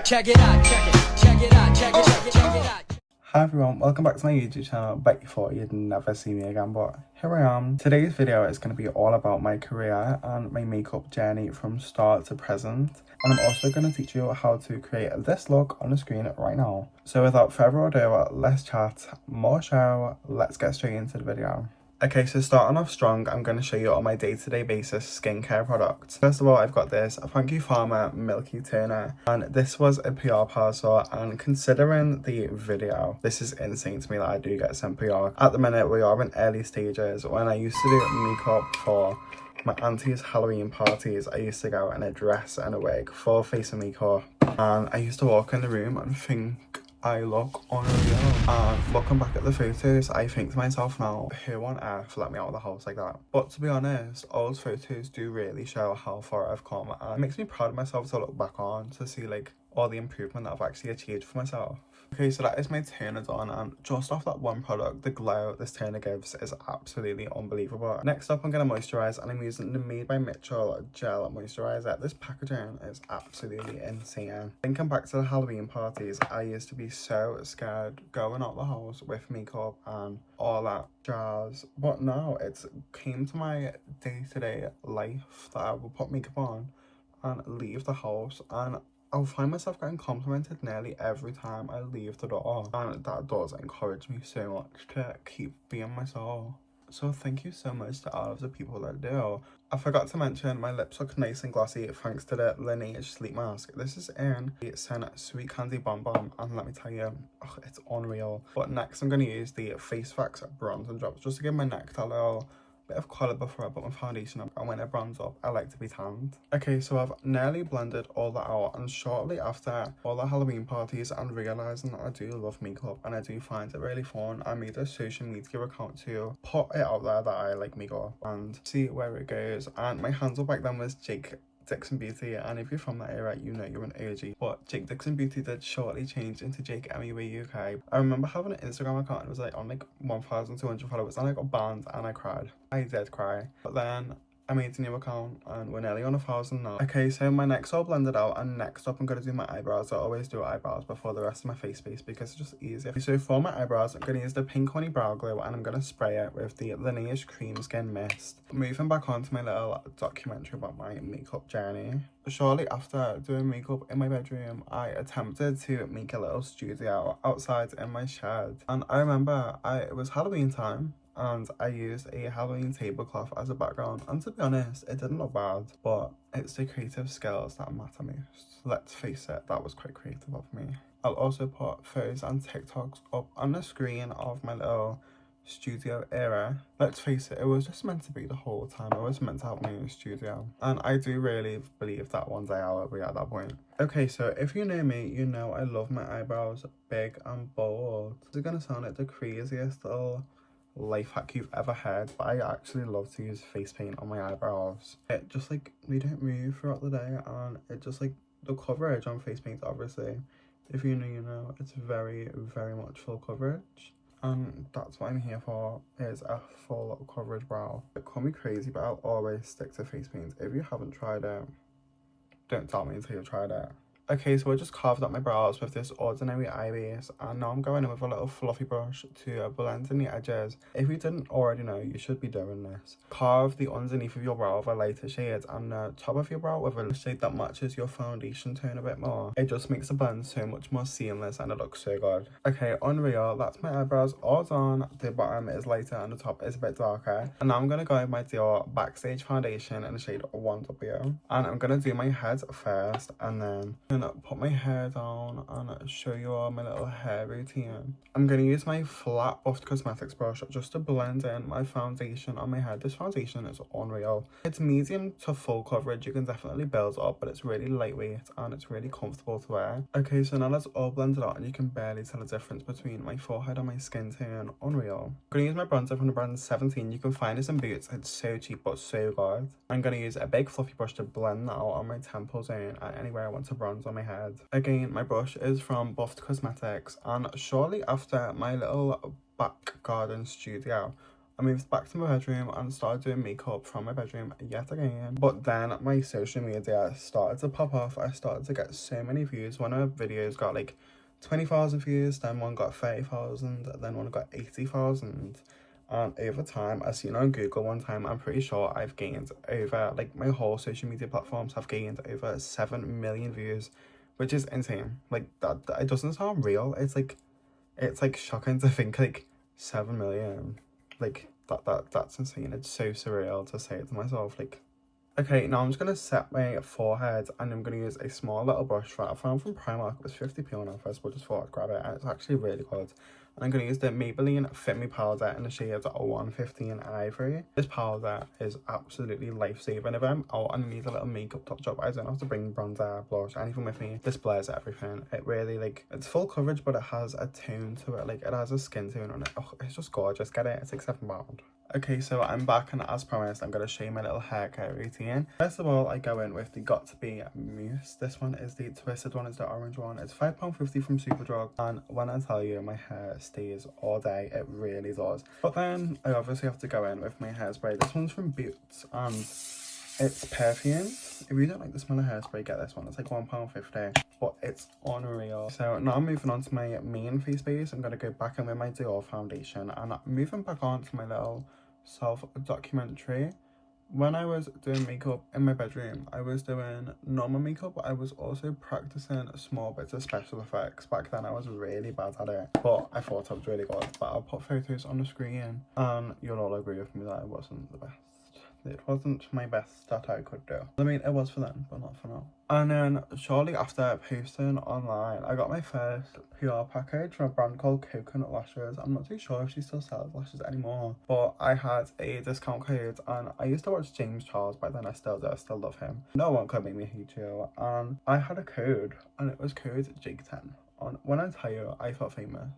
Check it out, check it out, check it out. Hi everyone, welcome back to my YouTube channel. Bet you thought you'd never see me again, but here I am. Today's video is going to be all about my career and my makeup journey from start to present. And I'm also going to teach you how to create this look on the screen right now. So without further ado, let's chat more show. Let's get straight into the video. Okay, so starting off strong, I'm going to show you on my day-to-day basis skincare products. First of all, I've got this Thank You Farmer Milky Toner, and this was a PR parcel, and considering the video, this is insane to me that I do get sent PR. At the minute, we are in early stages. When I used to do makeup for my auntie's Halloween parties, I used to go in a dress and a wig, full face of makeup, and I used to walk in the room and think I look unreal. And looking back at the photos, I think to myself now, who on earth let me out of the house like that? But to be honest, old photos do really show how far I've come, and it makes me proud of myself to look back on, to see like all the improvement that I've actually achieved for myself. Okay, so that is my toner done, and just off that one product, the glow this toner gives is absolutely unbelievable. Next up, I'm going to moisturise, and I'm using the Made by Mitchell Gel Moisturiser. This packaging is absolutely insane. Thinking back to the Halloween parties, I used to be so scared going out the house with makeup and all that jazz, but now it's came to my day-to-day life that I will put makeup on and leave the house, and I'll find myself getting complimented nearly every time I leave the door, and that does encourage me so much to keep being myself. So thank you so much to all of the people that do. I forgot to mention, my lips look nice and glossy thanks to the Laneige Sleep Mask. This is in the scent Sweet Candy Bomb Bomb, and let me tell you, it's unreal. But next I'm going to use the Face Facts Bronzing Drops just to give my neck a little bit of colour before I put my foundation up, and when I bronze up, I like to be tanned. Okay, so I've nearly blended all that out, and shortly after all the Halloween parties and realising that I do love makeup and I do find it really fun, I made a social media account to put it out there that I like makeup and see where it goes. And my handle back then was Jake Dixon Beauty, and if you're from that era, you know you're an OG. But Jake Dixon Beauty did shortly change into Jake MUA UK. I remember having an Instagram account, and it was like on like 1,200 followers, and I got banned and I cried. I did cry. But then I made a new account and we're nearly on 1,000 now. Okay, so my neck's all blended out, and next up I'm going to do my eyebrows. I always do eyebrows before the rest of my face base because it's just easier. So for my eyebrows, I'm going to use the Pink Honey Brow Glue, and I'm going to spray it with the Laneige Cream Skin Mist. Moving back on to my little documentary about my makeup journey. Shortly after doing makeup in my bedroom, I attempted to make a little studio outside in my shed. And I remember it was Halloween time, and I used a Halloween tablecloth as a background, and to be honest, it didn't look bad, but it's the creative skills that matter most. Let's face it, that was quite creative of me. I'll also put photos and TikToks up on the screen of my little studio era. Let's face it, it was just meant to be the whole time. I was meant to have my own studio, and I do really believe that one day I will be at that point. Okay, so if you know me, you know I love my eyebrows big and bold. This is gonna sound like the craziest little life hack you've ever heard, but I actually love to use face paint on my eyebrows. It just like, we don't move throughout the day, and it just like, the coverage on face paint, obviously, if you know, you know, it's very, very much full coverage, and that's what I'm here for, is a full coverage brow. It call me crazy, but I'll always stick to face paint. If you haven't tried it, don't tell me until you've tried it. Okay, so I just carved up my brows with this ordinary eye base, and now I'm going in with a little fluffy brush to blend in the edges. If you didn't already know, you should be doing this. Carve the underneath of your brow with a lighter shade, and the top of your brow with a shade that matches your foundation tone a bit more. It just makes the blend so much more seamless, and it looks so good. Okay, unreal, that's my eyebrows all done. The bottom is lighter and the top is a bit darker. And now I'm going to go with my Dior Backstage foundation in the shade 1W. And I'm going to do my head first, and then put my hair down and show you all my little hair routine. I'm going to use my flat buffed cosmetics brush just to blend in my foundation on my head. This foundation is unreal. It's medium to full coverage. You can definitely build up, but it's really lightweight and it's really comfortable to wear. Okay, so now that's all blended out, and you can barely tell the difference between my forehead and my skin tone. Unreal. I'm going to use my bronzer from the brand 17. You can find this in Boots. It's so cheap but so good. I'm going to use a big fluffy brush to blend that out on my temple zone and anywhere I want to bronze on my head. Again, my brush is from Buffed Cosmetics, and shortly after my little back garden studio, I moved back to my bedroom and started doing makeup from my bedroom yet again. But then my social media started to pop off. I started to get so many views. One of my videos got like 20,000 views, then one got 30,000, then one got 80,000. And over time, I seen on Google one time, I'm pretty sure I've gained over, like my whole social media platforms have gained over 7 million views, which is insane. Like that it doesn't sound real. It's like shocking to think like 7 million. Like that's insane. It's so surreal to say it to myself. Like, okay, now I'm just gonna set my forehead and I'm gonna use a small little brush that I found from Primark. It was 50p on offer, so I just thought I'd grab it, and it's actually really good. And I'm gonna use the Maybelline Fit Me powder in the shade 115 Ivory. This powder is absolutely life-saving. If I'm out and I need a little makeup touch up, I don't have to bring bronzer, blush, anything with me. This blurs everything. It really, like, it's full coverage, but it has a tone to it. Like, it has a skin tone on it. Oh, it's just gorgeous. Get it? It's like £7. Okay, so I'm back, and as promised, I'm going to show you my little haircut routine. First of all, I go in with the Got To Be Mousse. This one is the twisted one, it's the orange one. It's £5.50 from Superdrug, and when I tell you my hair stays all day, it really does. But then I obviously have to go in with my hairspray. This one's from Boots, and it's perfumed. If you don't like the smell of hairspray, get this one. It's like £1.50, but it's unreal. So now I'm moving on to my main face base. I'm going to go back in with my Dior foundation, and I'm moving back on to my little self-documentary. When I was doing makeup in my bedroom, I was doing normal makeup, but I was also practicing small bits of special effects. Back then I was really bad at it, but I thought I was really good. But I'll put photos on the screen and you'll all agree with me that it wasn't the best. It wasn't my best that I could do. I mean, it was for them, but not for now. And then shortly after posting online, I got my first PR package from a brand called Coconut Lashes. I'm not too sure if she still sells lashes anymore, but I had a discount code, and I used to watch James Charles, but then I still do. I still love him. No one could make me hate you. And I had a code, and it was code Jake10. And when I tell you, I felt famous.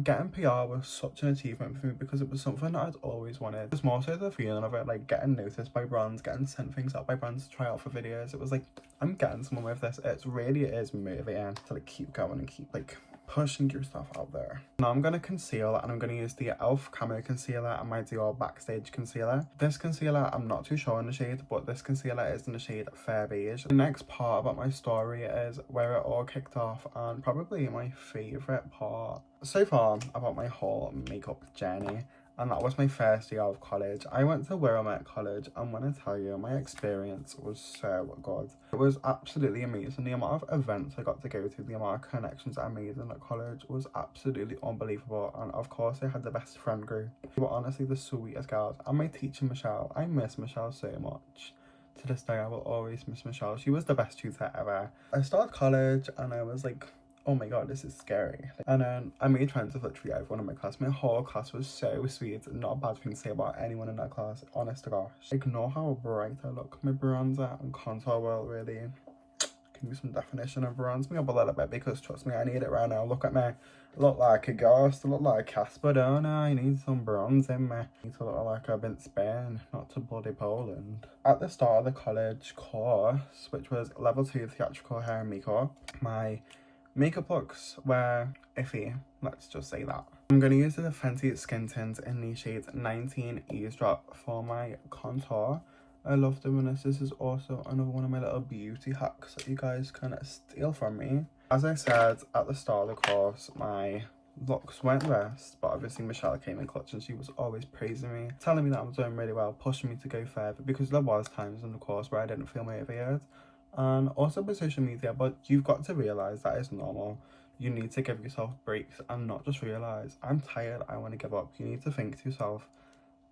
Getting PR was such an achievement for me because it was something that I'd always wanted. It's more so the feeling of it, like getting noticed by brands, getting sent things out by brands to try out for videos. It was like, I'm getting someone with this. It really is motivating to like keep going and keep like pushing your stuff out there. Now I'm going to conceal, and I'm going to use the e.l.f. Camo Concealer and my Dior Backstage Concealer. This concealer, I'm not too sure on the shade, but this concealer is in the shade Fair Beige. The next part about my story is where it all kicked off, and probably my favourite part so far about my whole makeup journey. And that was my first year of college. I went to Wirral College, and when I tell you, my experience was so good. It was absolutely amazing. The amount of events I got to go to, the amount of connections I made in that college was absolutely unbelievable. And of course, I had the best friend group. They were honestly the sweetest girls. And my teacher, Michelle, I miss Michelle so much. To this day, I will always miss Michelle. She was the best tutor ever. I started college, and I was like, oh my god, this is scary. And then I made friends with literally everyone in my class. My whole class was so sweet. Not a bad thing to say about anyone in that class, honest to gosh. Ignore how bright I look. My bronzer and contour will really give me some definition and bronze me up a little bit, because trust me, I need it right now. Look at me. I look like a ghost. I look like Casper, don't I? I need some bronze in me. I need to look like I've been Spain, not to bloody Poland. At the start of the college course, which was level 2 theatrical hair and makeup, my makeup looks were iffy, let's just say that. I'm going to use the Fenty Skin Tint in the shade 19 Eavesdrop for my contour. I love doing this. This is also another one of my little beauty hacks that you guys can steal from me. As I said at the start of the course, my looks weren't the best, but obviously Michelle came in clutch, and she was always praising me, telling me that I'm doing really well, pushing me to go further, because there was times in the course where I didn't feel motivated. And also with social media, but you've got to realise that is normal. You need to give yourself breaks and not just realise, I'm tired, I want to give up. You need to think to yourself,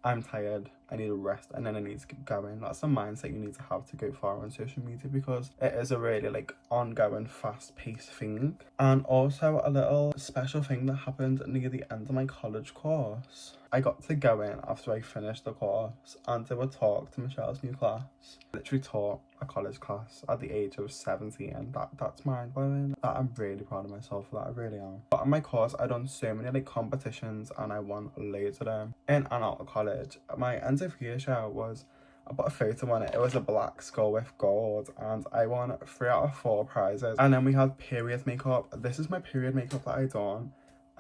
I'm tired, I need a rest, and then I need to keep going. That's the mindset you need to have to go far on social media, because it is a really like ongoing, fast-paced thing. And also a little special thing that happened near the end of my college course. I got to go in after I finished the course and do a talk to Michelle's new class. I literally taught a college class at the age of 17. That's mind-blowing. That I'm really proud of myself for that, I really am. But on my course, I done so many like competitions, and I won loads of them in and out of college. My end of year show was, I put a photo on it. It was a black skull with gold, and I won 3 out of 4 prizes. And then we had period makeup. This is my period makeup that I done.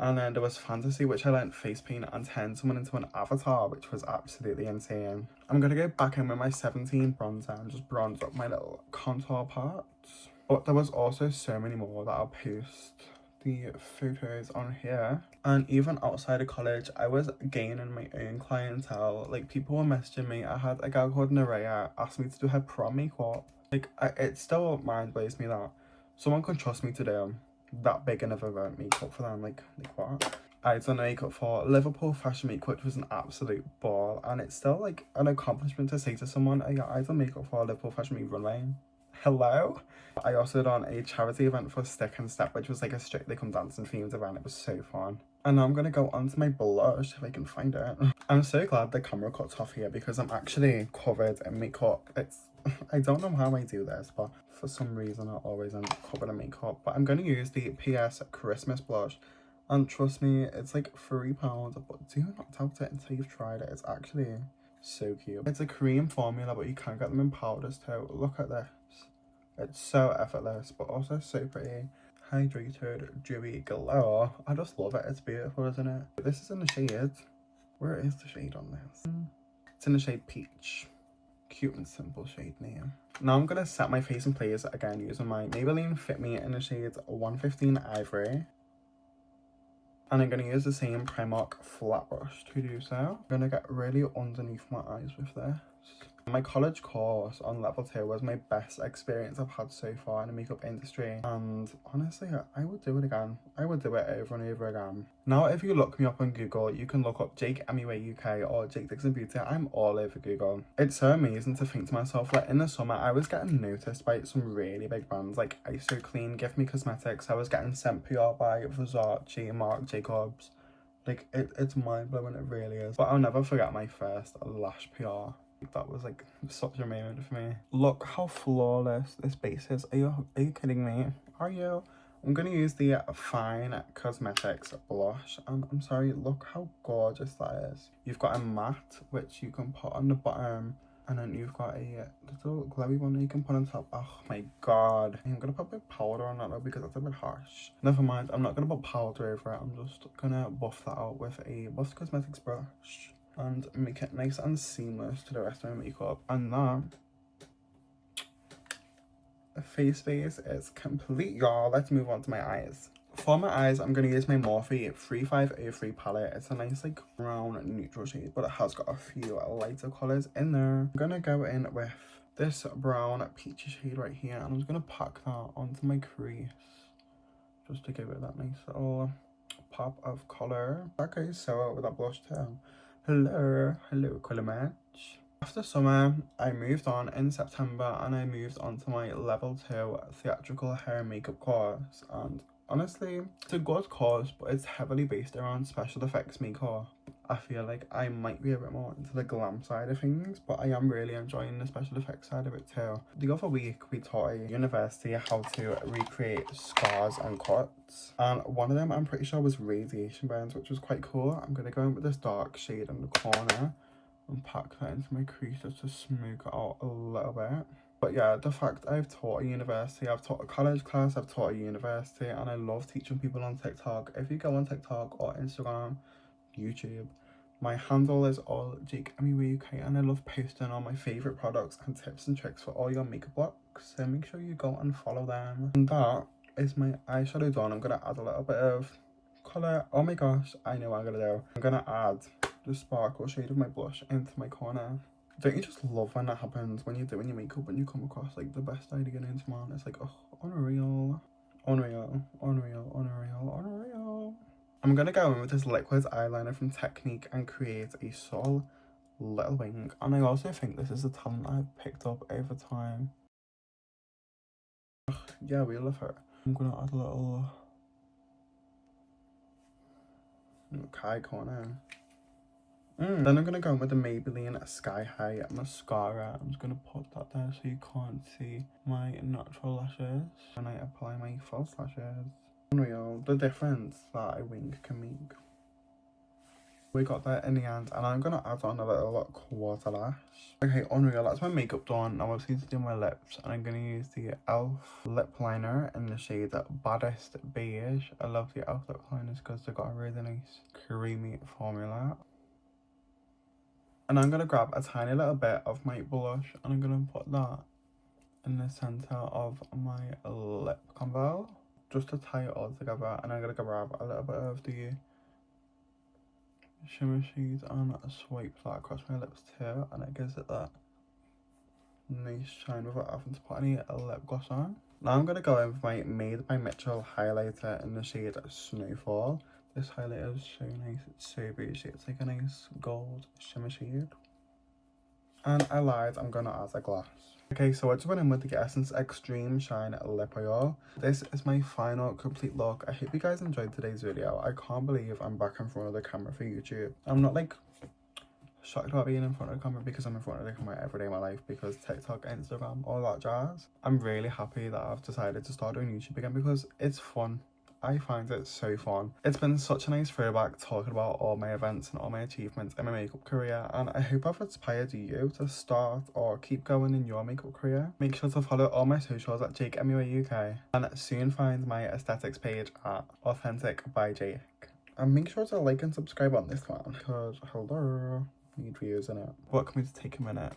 And then there was fantasy, which I learnt face paint and turned someone into an avatar, which was absolutely insane. I'm gonna go back in with my 17 bronzer and just bronze up my little contour parts. But there was also so many more that I'll post the photos on here. And even outside of college, I was gaining my own clientele. Like, people were messaging me. I had a girl called Naraya ask me to do her prom makeup. Like, it still mind blows me that someone could trust me to do that big of a makeup for them. Like what? I done makeup for Liverpool Fashion Week, which was an absolute ball, and it's still like an accomplishment to say to someone, oh, yeah, I done makeup for Liverpool Fashion Week runway. Hello. I also done a charity event for Stick and Step, which was like a Strictly Come Dancing themed event. It was so fun. And now I'm gonna go on to my blush if I can find it. I'm so glad the camera cuts off here because I'm actually covered in makeup. I don't know how I do this, but for some reason I always end up covered in makeup. But I'm gonna use the PS Christmas blush. And trust me, it's like £3, but do not doubt it until you've tried it. It's actually so cute. It's a cream formula, but you can get them in powders too. Look at this. It's so effortless, but also so pretty. Hydrated, dewy glow. I just love it. It's beautiful, isn't it? This is in the shade. Where is the shade on this? It's in the shade Peach. Cute and simple shade name. Now I'm gonna set my face in place again using my Maybelline Fit Me in the shade 115 Ivory. And I'm going to use the same Primark flat brush to do so. I'm going to get really underneath my eyes with this. My college course on level 2 was my best experience I've had so far in the makeup industry, and honestly I would do it again. I would do it over and over again. Now if you look me up on Google, you can look up Jakemuauk UK or Jake Dixon Beauty. I'm all over Google. It's so amazing to think to myself, like in the summer I was getting noticed by some really big brands like ISO Clean, Give Me Cosmetics. I was getting sent PR by Versace, Marc Jacobs. Like it's mind-blowing, it really is. But I'll never forget my first lash PR. That was like such a moment for me. Look how flawless this base is. Are you kidding me? Are you? I'm gonna use the Fine Cosmetics blush, and I'm sorry, look how gorgeous that is. You've got a matte which you can put on the bottom, and then you've got a little glowy one that you can put on top. Oh my god. I'm gonna put a bit of powder on that though because that's a bit harsh. Never mind, I'm not gonna put powder over it. I'm just gonna buff that out with a Buff Cosmetics brush and make it nice and seamless to the rest of my makeup. And that face is complete, y'all. Let's move on to my eyes. For my eyes, I'm going to use my Morphe 3503 palette. It's a nice like brown neutral shade, but it has got a few lighter colours in there. I'm going to go in with this brown peachy shade right here, and I'm just going to pack that onto my crease just to give it that nice little pop of colour. Okay, so with that blush too. Hello colour match. After summer, I moved on in September and I moved on to my level 2 theatrical hair and makeup course, and honestly, it's a good course, but it's heavily based around special effects makeup. I feel like I might be a bit more into the glam side of things, but I am really enjoying the special effects side of it too. The other week, we taught at university how to recreate scars and cuts, and one of them I'm pretty sure was radiation burns, which was quite cool. I'm going to go in with this dark shade in the corner and pack that into my crease just to smooth it out a little bit. But yeah, the fact I've taught at university, I've taught a college class, I've taught at university, and I love teaching people on TikTok. If you go on TikTok or Instagram, YouTube, my handle is all Jakemuauk, and I love posting all my favourite products and tips and tricks for all your makeup looks, so make sure you go and follow them. And that is my eyeshadow done. I'm going to add a little bit of colour. Oh my gosh, I know what I'm going to do. I'm going to add the sparkle shade of my blush into my corner. Don't you just love when that happens, when you're doing your makeup and you come across like the best idea into man? It's like, oh, unreal. Unreal, unreal, unreal, unreal. I'm gonna go in with this liquid eyeliner from Technique and create a soul little wing. And I also think this is a talent I've picked up over time. Ugh, yeah, we love her. I'm gonna add a little Kai corner. Then I'm going to go in with the Maybelline Sky High mascara. I'm just going to put that there so you can't see my natural lashes when I apply my false lashes. Unreal, the difference that a wing can make. We got there in the end, and I'm gonna add on a little quarter lash. Okay, unreal, that's my makeup done. Now I'm going to do my lips, and I'm gonna use the e.l.f. lip liner in the shade Baddest Beige. I love the e.l.f. lip liners because they've got a really nice creamy formula. And I'm gonna grab a tiny little bit of my blush, and I'm gonna put that in the center of my lip combo, just to tie it all together. And I'm gonna grab a little bit of the shimmer shades and swipe that across my lips too, and it gives it that nice shine without having to put any lip gloss on. Now I'm gonna go in with my Made by Mitchell highlighter in the shade Snowfall. This highlighter is so nice, it's so bougie, it's like a nice gold shimmer shade. And I lied, I'm gonna add a glass. Okay, so I just went in with the Essence Extreme Shine Lip Oil. This is my final complete look. I hope you guys enjoyed today's video. I can't believe I'm back in front of the camera for YouTube. I'm not like shocked about being in front of the camera because I'm in front of the camera every day of my life, because TikTok, Instagram, all that jazz. I'm really happy that I've decided to start doing YouTube again because it's fun. I find it so fun. It's been such a nice throwback talking about all my events and all my achievements in my makeup career, and I hope I've inspired you to start or keep going in your makeup career. Make sure to follow all my socials at Jakemuauk and soon find my aesthetics page at Authentic by Jake. And make sure to like and subscribe on this one because hello, need views in it. But can we just take a minute?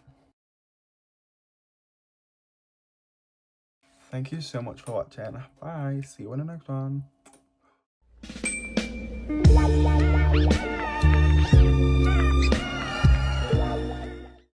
Thank you so much for watching. Bye. See you in the next one.